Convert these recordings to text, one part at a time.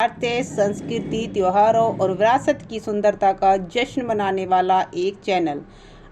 भारतीय संस्कृति, त्योहारों और विरासत की सुंदरता का जश्न मनाने वाला एक चैनल।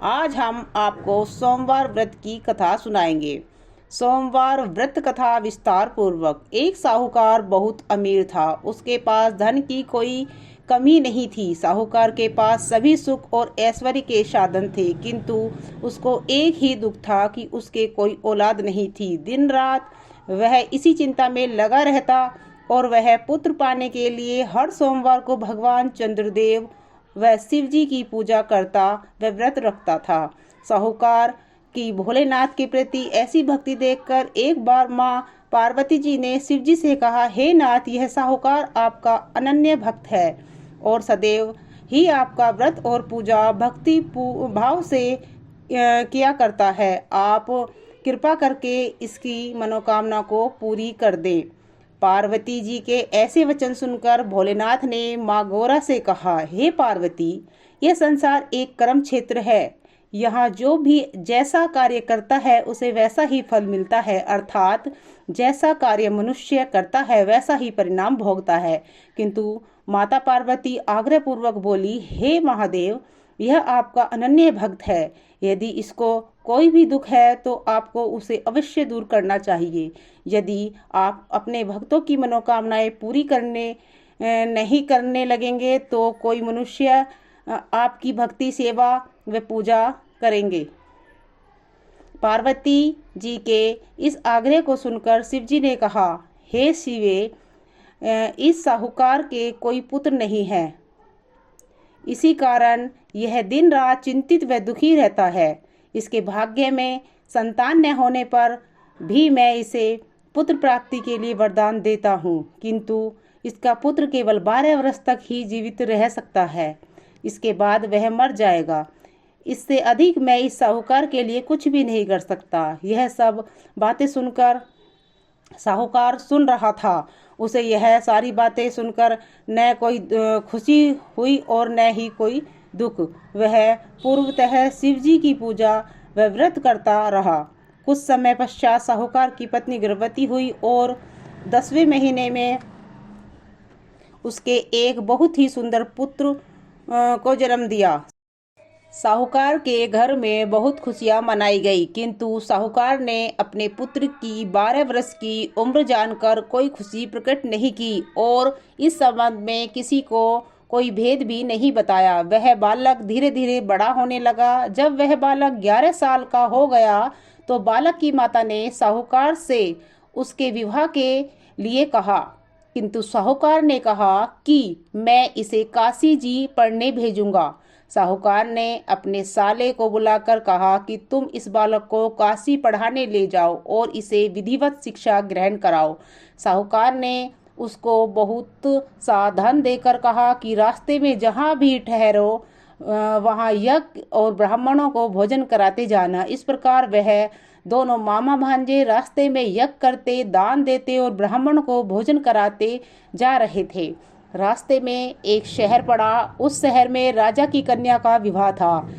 आज हम आपको सोमवार व्रत की कथा सुनाएंगे। सोमवार व्रत कथा विस्तार पूर्वक। एक साहूकार बहुत अमीर था। उसके पास धन की कोई कमी नहीं थी। साहूकार के पास सभी सुख और ऐश्वर्य के साधन थे, किंतु उसको एक ही दुख था कि उसके कोई औलाद नहीं थी। दिन रात वह इसी चिंता में लगा रहता और वह पुत्र पाने के लिए हर सोमवार को भगवान चंद्रदेव व शिव जी की पूजा करता व व्रत रखता था। साहूकार की भोलेनाथ के प्रति ऐसी भक्ति देखकर एक बार माँ पार्वती जी ने शिव जी से कहा, हे नाथ, यह साहूकार आपका अनन्य भक्त है और सदैव ही आपका व्रत और पूजा भक्ति भाव से किया करता है। आप कृपा करके इसकी मनोकामना को पूरी कर दें। पार्वती जी के ऐसे वचन सुनकर भोलेनाथ ने माँ गौरा से कहा, हे पार्वती, यह संसार एक कर्म क्षेत्र है। यहाँ जो भी जैसा कार्य करता है उसे वैसा ही फल मिलता है, अर्थात जैसा कार्य मनुष्य करता है वैसा ही परिणाम भोगता है। किंतु माता पार्वती आग्रह पूर्वक बोली, हे महादेव, यह आपका अनन्य भक्त है। यदि इसको कोई भी दुख है तो आपको उसे अवश्य दूर करना चाहिए। यदि आप अपने भक्तों की मनोकामनाएं पूरी नहीं करने लगेंगे तो कोई मनुष्य आपकी भक्ति सेवा व पूजा करेंगे। पार्वती जी के इस आग्रह को सुनकर शिव जी ने कहा, हे शिवे, इस साहूकार के कोई पुत्र नहीं है। इसी कारण यह दिन रात चिंतित व दुखी रहता है। इसके भाग्य में संतान न होने पर भी मैं इसे पुत्र प्राप्ति के लिए वरदान देता हूँ, किंतु इसका पुत्र केवल 12 वर्ष तक ही जीवित रह सकता है। इसके बाद वह मर जाएगा। इससे अधिक मैं इस साहूकार के लिए कुछ भी नहीं कर सकता। यह सब बातें सुनकर साहूकार सुन रहा था। उसे यह सारी बातें सुनकर न कोई खुशी हुई और न ही कोई दुख। वह पूर्वतः शिव जी की पूजा व व्रत करता रहा। कुछ समय पश्चात साहूकार की पत्नी गर्भवती हुई और 10वें महीने में उसके एक बहुत ही सुंदर पुत्र को जन्म दिया। साहूकार के घर में बहुत खुशियां मनाई गई, किंतु साहूकार ने अपने पुत्र की 12 वर्ष की उम्र जानकर कोई खुशी प्रकट नहीं की और इस संबंध में किसी को कोई भेद भी नहीं बताया। वह बालक धीरे धीरे बड़ा होने लगा। जब वह बालक 11 साल का हो गया तो बालक की माता ने साहूकार से उसके विवाह के लिए कहा, किंतु साहूकार ने कहा कि मैं इसे काशी जी पढ़ने भेजूंगा। साहूकार ने अपने साले को बुलाकर कहा कि तुम इस बालक को काशी पढ़ाने ले जाओ और इसे विधिवत शिक्षा ग्रहण कराओ। साहूकार ने उसको बहुत सा धन देकर कहा कि रास्ते में जहाँ भी ठहरो वहाँ यज्ञ और ब्राह्मणों को भोजन कराते जाना। इस प्रकार वह दोनों मामा भांजे रास्ते में यज्ञ करते, दान देते और ब्राह्मण को भोजन कराते जा रहे थे। रास्ते में एक शहर पड़ा। उस शहर में राजा की कन्या का विवाह था।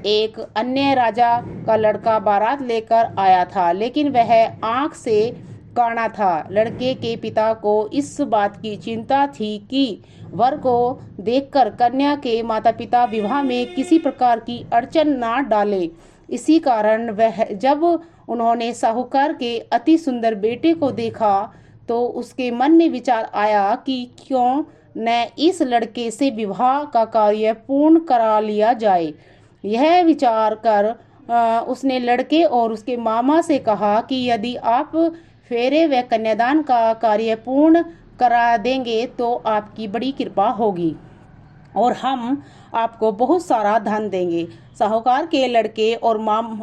एक अन्य राजा का लड़का बारात लेकर आया था, लेकिन वह आंख से काना था। लड़के के पिता को इस बात की चिंता थी कि वर को देखकर कन्या के माता पिता विवाह में किसी प्रकार की अड़चन ना डाले। इसी कारण वह जब उन्होंने साहूकार के अति सुंदर बेटे को देखा तो उसके मन में विचार आया कि क्यों न इस लड़के से विवाह का कार्य पूर्ण करा लिया जाए। यह विचार कर उसने लड़के और उसके मामा से कहा कि यदि आप फेरे व कन्यादान का कार्य पूर्ण करा देंगे तो आपकी बड़ी कृपा होगी और हम आपको बहुत सारा धन देंगे। साहूकार के लड़के और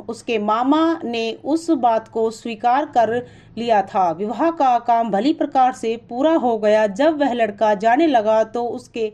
उसके मामा ने उस बात को स्वीकार कर लिया था। विवाह का काम भली प्रकार से पूरा हो गया। जब वह लड़का जाने लगा तो उसके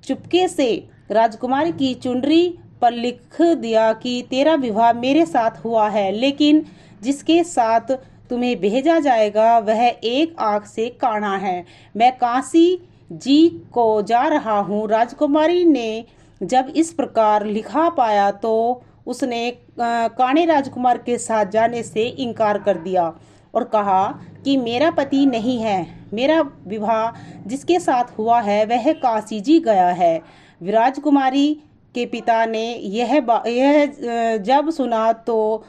चुपके से राजकुमारी की चुनरी पर लिख दिया कि तेरा विवाह मेरे साथ हुआ है, लेकिन जिसके साथ तुम्हें भेजा जाएगा वह एक आंख से काना है। मैं काशी जी को जा रहा हूँ। राजकुमारी ने जब इस प्रकार लिखा पाया तो उसने काणे राजकुमार के साथ जाने से इनकार कर दिया और कहा कि मेरा पति नहीं है, मेरा विवाह जिसके साथ हुआ है वह काशी जी गया है। विराजकुमारी के पिता ने यह जब सुना तो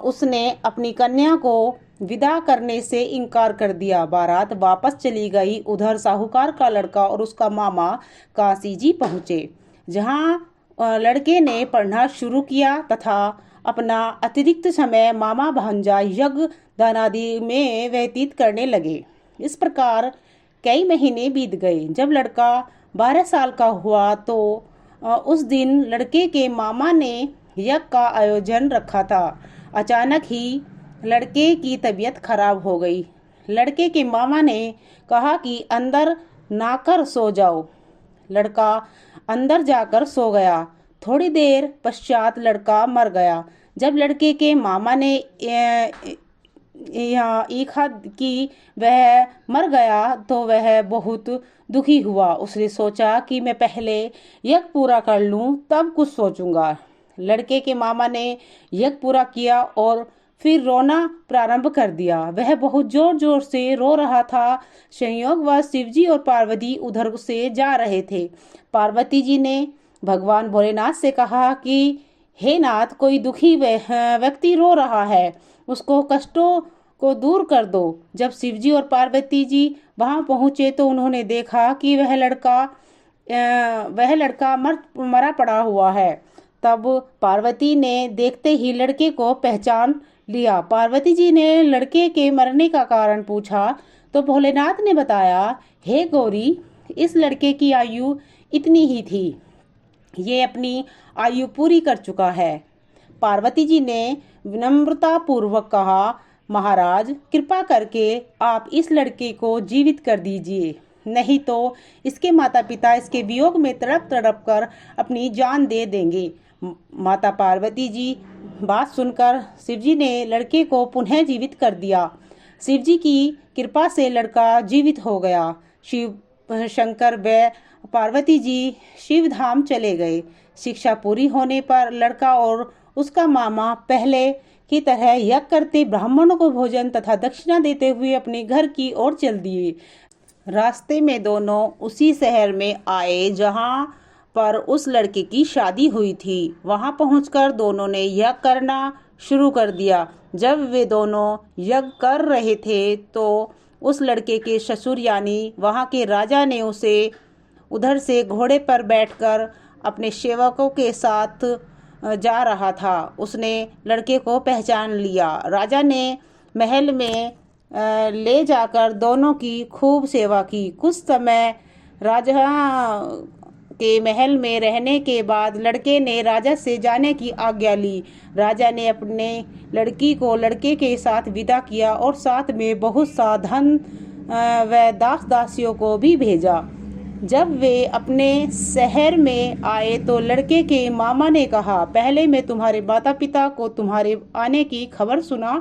उसने अपनी कन्या को विदा करने से इनकार कर दिया। बारात वापस चली गई। उधर साहूकार का लड़का और उसका मामा काशी जी पहुँचे, जहाँ लड़के ने पढ़ना शुरू किया तथा अपना अतिरिक्त समय मामा भांजा यज्ञ दान आदि में व्यतीत करने लगे। इस प्रकार कई महीने बीत गए। जब लड़का 12 साल का हुआ तो उस दिन लड़के के मामा ने यज्ञ का आयोजन रखा था। अचानक ही लड़के की तबीयत खराब हो गई। लड़के के मामा ने कहा कि अंदर नाकर सो जाओ। लड़का अंदर जाकर सो गया। थोड़ी देर पश्चात लड़का मर गया। जब लड़के के मामा ने ईखा कि वह मर गया तो वह बहुत दुखी हुआ। उसने सोचा कि मैं पहले यज्ञ पूरा कर लूं, तब कुछ सोचूंगा। लड़के के मामा ने यज्ञ पूरा किया और फिर रोना प्रारंभ कर दिया। वह बहुत जोर जोर से रो रहा था। संयोगवश शिवजी और पार्वती उधर से जा रहे थे। पार्वती जी ने भगवान भोलेनाथ से कहा कि हे नाथ, कोई दुखी व्यक्ति रो रहा है, उसको कष्टों को दूर कर दो। जब शिवजी और पार्वती जी वहां पहुंचे तो उन्होंने देखा कि वह लड़का मरा पड़ा हुआ है। तब पार्वती ने देखते ही लड़के को पहचान लिया। पार्वती जी ने लड़के के मरने का कारण पूछा तो भोलेनाथ ने बताया, हे गौरी, इस लड़के की आयु इतनी ही थी, ये अपनी आयु पूरी कर चुका है। पार्वती जी ने विनम्रता पूर्वक कहा, महाराज, कृपा करके आप इस लड़के को जीवित कर दीजिए, नहीं तो इसके माता पिता इसके वियोग में तड़प तड़प कर अपनी जान दे देंगे। माता पार्वती जी बात सुनकर शिवजी ने लड़के को पुनः जीवित कर दिया। शिवजी की कृपा से लड़का जीवित हो गया। शिव शंकर व पार्वती जी शिव धाम चले गए। शिक्षा पूरी होने पर लड़का और उसका मामा पहले की तरह यज्ञ करते ब्राह्मणों को भोजन तथा दक्षिणा देते हुए अपने घर की ओर चल दिए। रास्ते में दोनों उसी शहर में आए जहां पर उस लड़के की शादी हुई थी। वहां पहुंचकर दोनों ने यज्ञ करना शुरू कर दिया। जब वे दोनों यज्ञ कर रहे थे तो उस लड़के के ससुर यानी वहां के राजा ने उसे उधर से घोड़े पर बैठकर अपने सेवकों के साथ जा रहा था। उसने लड़के को पहचान लिया। राजा ने महल में ले जाकर दोनों की खूब सेवा की। कुछ समय राजा के महल में रहने के बाद लड़के ने राजा से जाने की आज्ञा ली। राजा ने अपने लड़की को लड़के के साथ विदा किया और साथ में बहुत सा धन व दास दासियों को भी भेजा। जब वे अपने शहर में आए तो लड़के के मामा ने कहा, पहले मैं तुम्हारे माता पिता को तुम्हारे आने की खबर सुना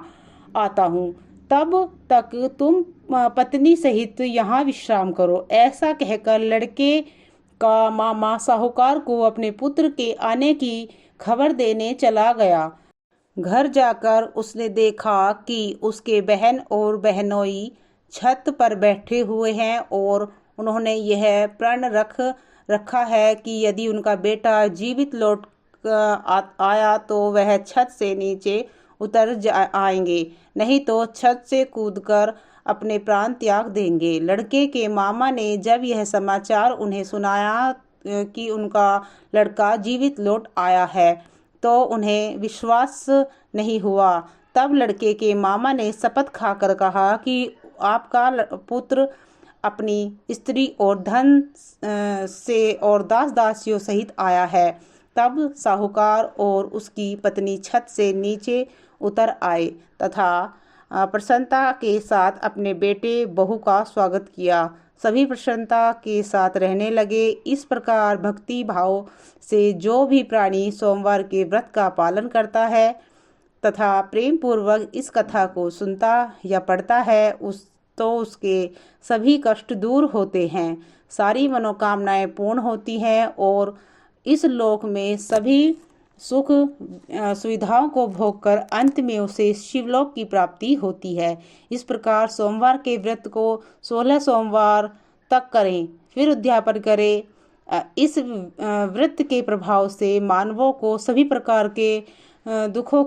आता हूँ, तब तक तुम पत्नी सहित यहाँ विश्राम करो। ऐसा कहकर लड़के का मामा साहूकार को अपने पुत्र के आने की खबर देने चला गया। घर जाकर उसने देखा कि उसके बहन और बहनोई छत पर बैठे हुए हैं और उन्होंने यह प्रण रखा है कि यदि उनका बेटा जीवित लौट आया तो वह छत से नीचे उतर आएंगे, नहीं तो छत से कूदकर अपने प्राण त्याग देंगे। लड़के के मामा ने जब यह समाचार उन्हें सुनाया कि उनका लड़का जीवित लौट आया है तो उन्हें विश्वास नहीं हुआ। तब लड़के के मामा ने शपथ खाकर कहा कि आपका पुत्र अपनी स्त्री और धन से और दास दासियों सहित आया है। तब साहूकार और उसकी पत्नी छत से नीचे उतर आए तथा प्रसन्नता के साथ अपने बेटे बहू का स्वागत किया। सभी प्रसन्नता के साथ रहने लगे। इस प्रकार भक्ति भाव से जो भी प्राणी सोमवार के व्रत का पालन करता है तथा प्रेम पूर्वक इस कथा को सुनता या पढ़ता है उसके सभी कष्ट दूर होते हैं, सारी मनोकामनाएं पूर्ण होती हैं और इस लोक में सभी सुख सुविधाओं को भोगकर अंत में उसे शिवलोक की प्राप्ति होती है। इस प्रकार सोमवार के व्रत को 16 सोमवार तक करें, फिर उद्यापन करें। इस व्रत के प्रभाव से मानवों को सभी प्रकार के सुखों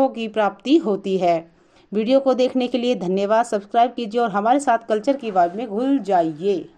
की प्राप्ति होती है। वीडियो को देखने के लिए धन्यवाद। सब्सक्राइब कीजिए और हमारे साथ कल्चर की आवाज़ में घुल जाइए।